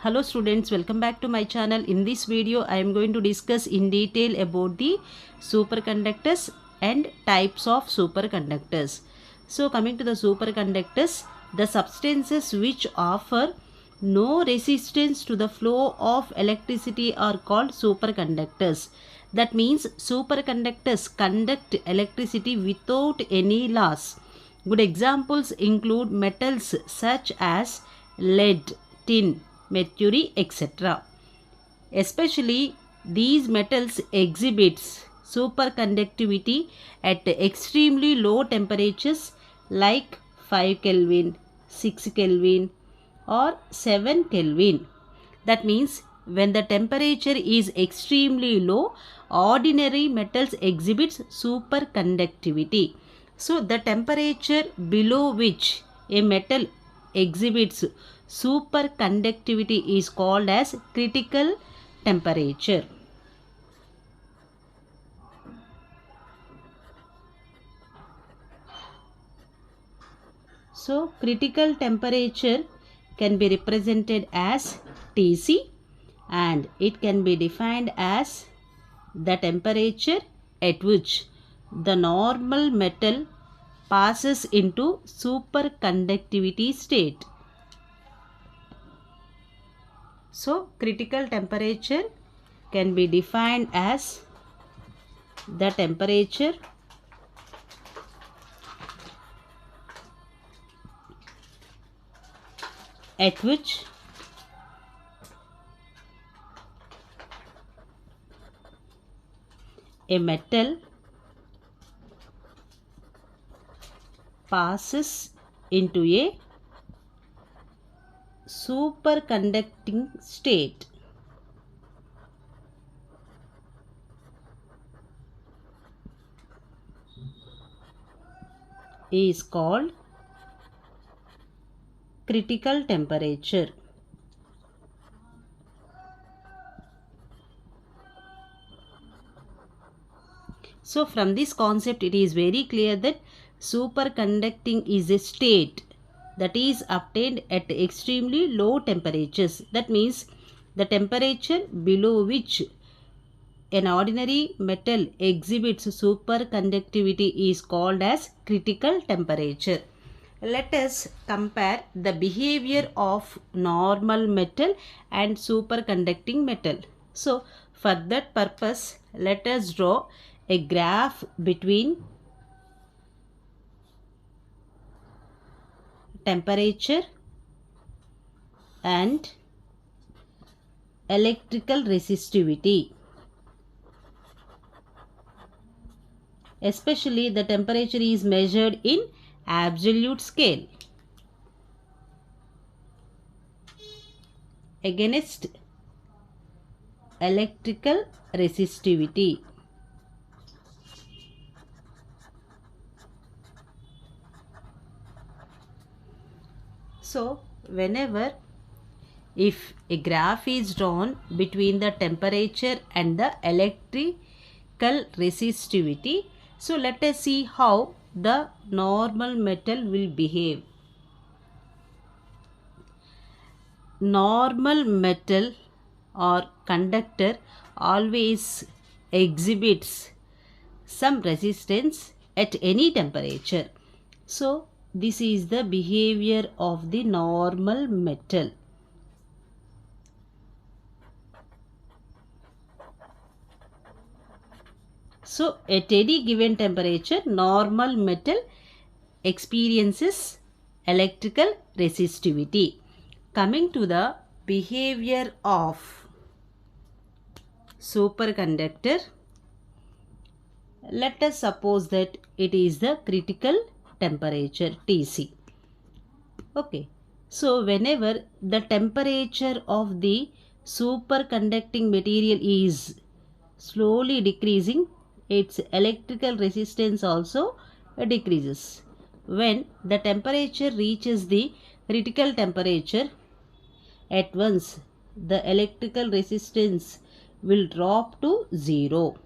Hello students, welcome back to my channel. In this video I am going to discuss in detail about the superconductors and types of superconductors. So coming to the superconductors, the substances which offer no resistance to the flow of electricity are called superconductors. That means superconductors conduct electricity without any loss. Good examples include metals such as lead, tin, mercury, etc. Especially these metals exhibits superconductivity at extremely low temperatures like 5 Kelvin, 6 Kelvin or 7 Kelvin. That means when the temperature is extremely low, ordinary metals exhibits superconductivity. So the temperature below which a metal exhibits superconductivity is called as critical temperature. So critical temperature can be represented as Tc, and it can be defined as the temperature at which the normal metal passes into superconductivity state. So critical temperature can be defined as the temperature at which a metal passes into a superconducting state. Is called critical temperature. So from this concept it is very clear that superconducting is a state that is obtained at extremely low temperatures. That means the temperature below which an ordinary metal exhibits superconductivity is called as critical temperature. Let us compare the behavior of normal metal and superconducting metal. So for that purpose, let us draw a graph between temperature and electrical resistivity. Especially the temperature is measured in absolute scale against electrical resistivity. So whenever if a graph is drawn between the temperature and the electrical resistivity, so let us see how the normal metal will behave. Normal metal or conductor always exhibits some resistance at any temperature. So this is the behavior of the normal metal. So at any given temperature, normal metal experiences electrical resistivity. Coming to the behavior of superconductor, let us suppose that it is the critical temperature Tc. Okay, so whenever the temperature of the superconducting material is slowly decreasing, its electrical resistance also decreases. When the temperature reaches the critical temperature, at once the electrical resistance will drop to 0.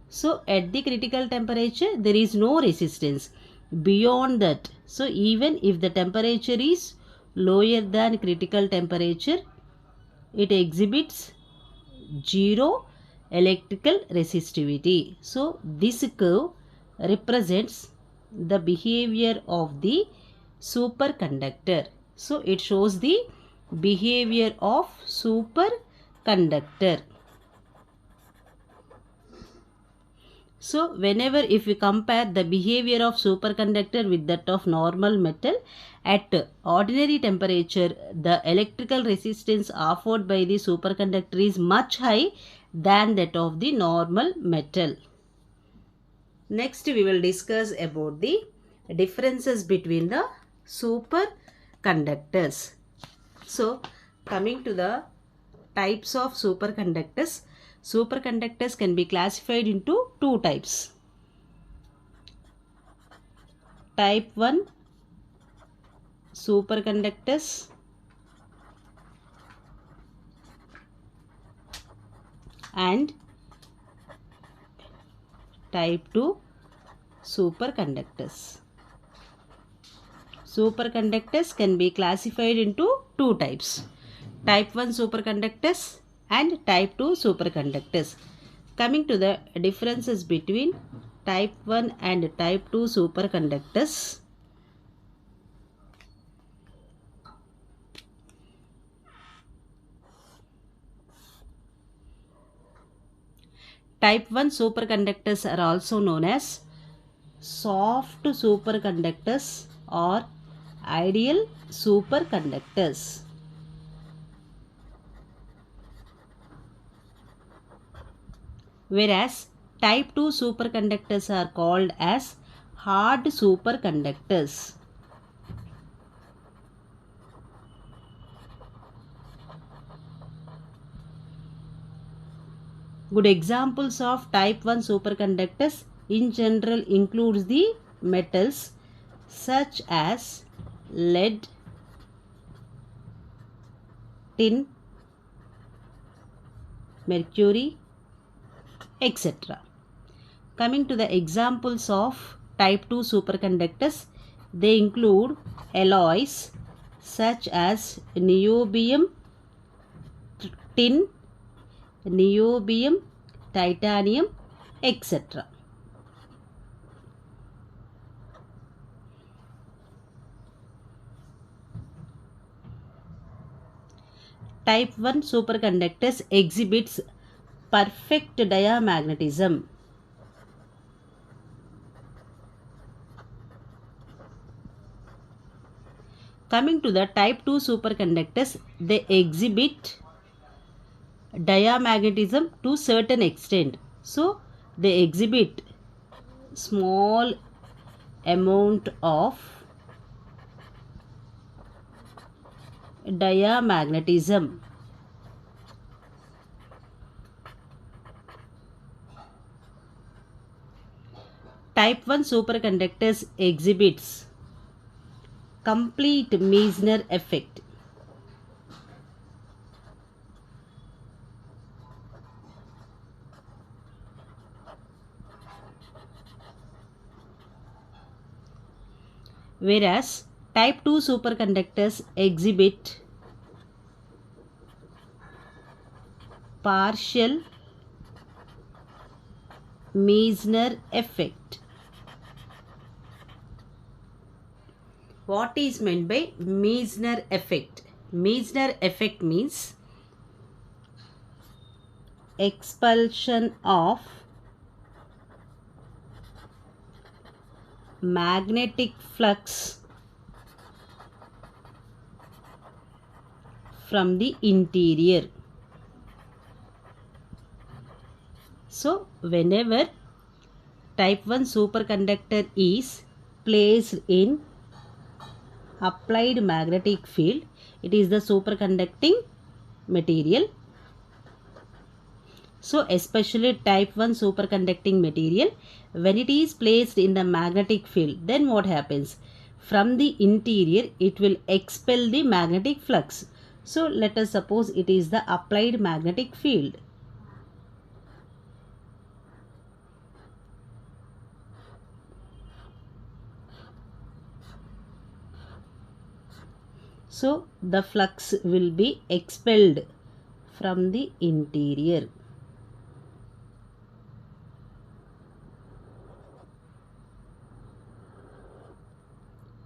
So at the critical temperature there is no resistance. Beyond that, so even if the temperature is lower than critical temperature, it exhibits zero electrical resistivity. So this curve represents the behavior of the superconductor. So it shows the behavior of superconductor. So whenever if we compare the behavior of superconductor with that of normal metal, at ordinary temperature, the electrical resistance offered by the superconductor is much high than that of the normal metal. Next we will discuss about the differences between the superconductors. So coming to the types of superconductors, superconductors can be classified into two types. Type 1 superconductors and type 2 superconductors. Superconductors can be classified into two types. Type 1 superconductors and type 2 superconductors. Coming to the differences between type 1 and type 2 superconductors. Type 1 superconductors are also known as soft superconductors or ideal superconductors. Whereas type 2 superconductors are called as hard superconductors. Good examples of type 1 superconductors in general includes the metals such as lead, tin, mercury, etc. Coming to the examples of type 2 superconductors, they include alloys such as niobium, tin, niobium, titanium, etc. Type 1 superconductors exhibits perfect diamagnetism. Coming to the type 2 superconductors, they exhibit diamagnetism to certain extent. So they exhibit small amount of diamagnetism. Type 1 superconductors exhibits complete Meissner effect. Whereas type 2 superconductors exhibit partial Meissner effect. What is meant by Meissner effect? Meissner effect means expulsion of magnetic flux from the interior. So whenever type 1 superconductor is placed in applied magnetic field, it is the superconducting material. So especially type 1 superconducting material, when it is placed in the magnetic field, then what happens? From the interior, it will expel the magnetic flux. So let us suppose it is the applied magnetic field. So the flux will be expelled from the interior.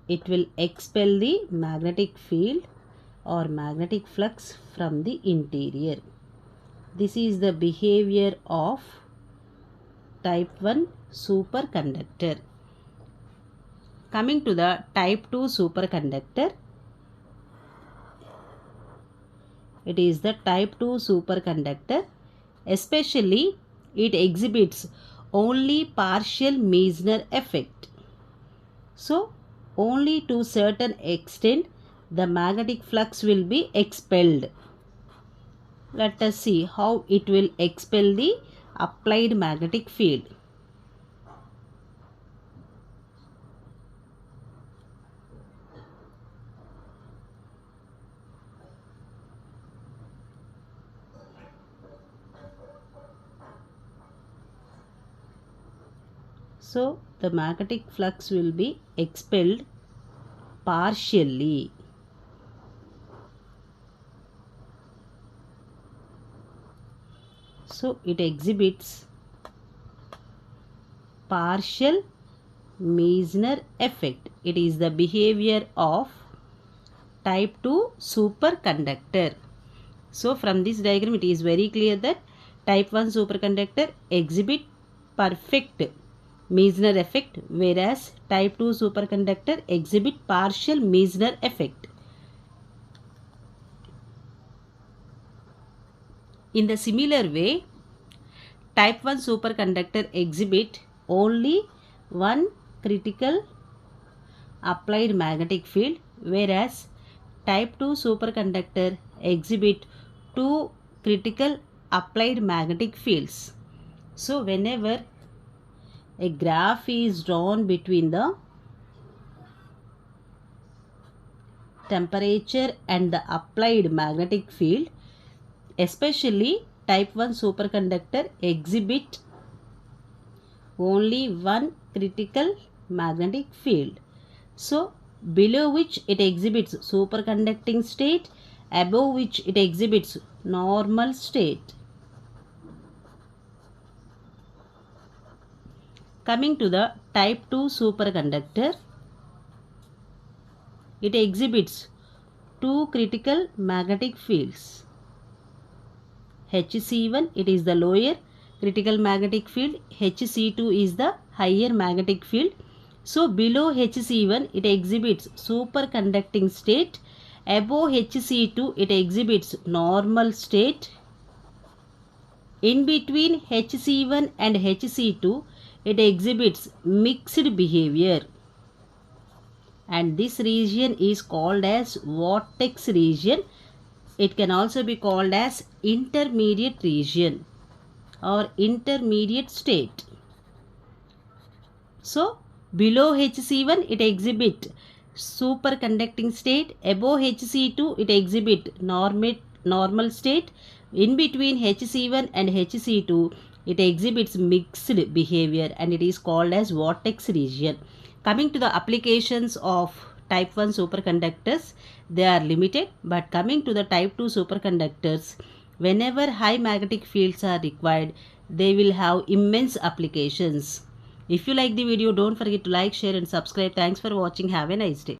It will expel the magnetic field or magnetic flux from the interior. This is the behavior of type 1 superconductor. Coming to the type 2 superconductor, it is the type 2 superconductor. Especially, it exhibits only partial Meissner effect. So, only to certain extent the magnetic flux will be expelled. Let us see how it will expel the applied magnetic field. So, the magnetic flux will be expelled partially. So, it exhibits partial Meissner effect. It is the behavior of type 2 superconductor. So, from this diagram it is very clear that type 1 superconductor exhibit perfect Meissner effect, whereas type 2 superconductor exhibit partial Meissner effect. In the similar way, type 1 superconductor exhibit only one critical applied magnetic field, whereas type 2 superconductor exhibit two critical applied magnetic fields. So, whenever a graph is drawn between the temperature and the applied magnetic field, especially type 1 superconductor exhibit only one critical magnetic field. So, below which it exhibits superconducting state, above which it exhibits normal state. Coming to the type 2 superconductor, it exhibits two critical magnetic fields. Hc1, it is the lower critical magnetic field, Hc2 is the higher magnetic field. So, below Hc1 it exhibits superconducting state, above Hc2 it exhibits normal state. In between Hc1 and Hc2 it exhibits mixed behavior, and this region is called as vortex region. It can also be called as intermediate region or intermediate state. So, below Hc1 it exhibit superconducting state, above Hc2 it exhibit normal state, in between Hc1 and Hc2 it exhibits mixed behavior, and it is called as vortex region. Coming to the applications of type 1 superconductors, they are limited, but coming to the type 2 superconductors, whenever high magnetic fields are required, they will have immense applications. If you like the video, don't forget to like, share and subscribe. Thanks for watching. Have a nice day.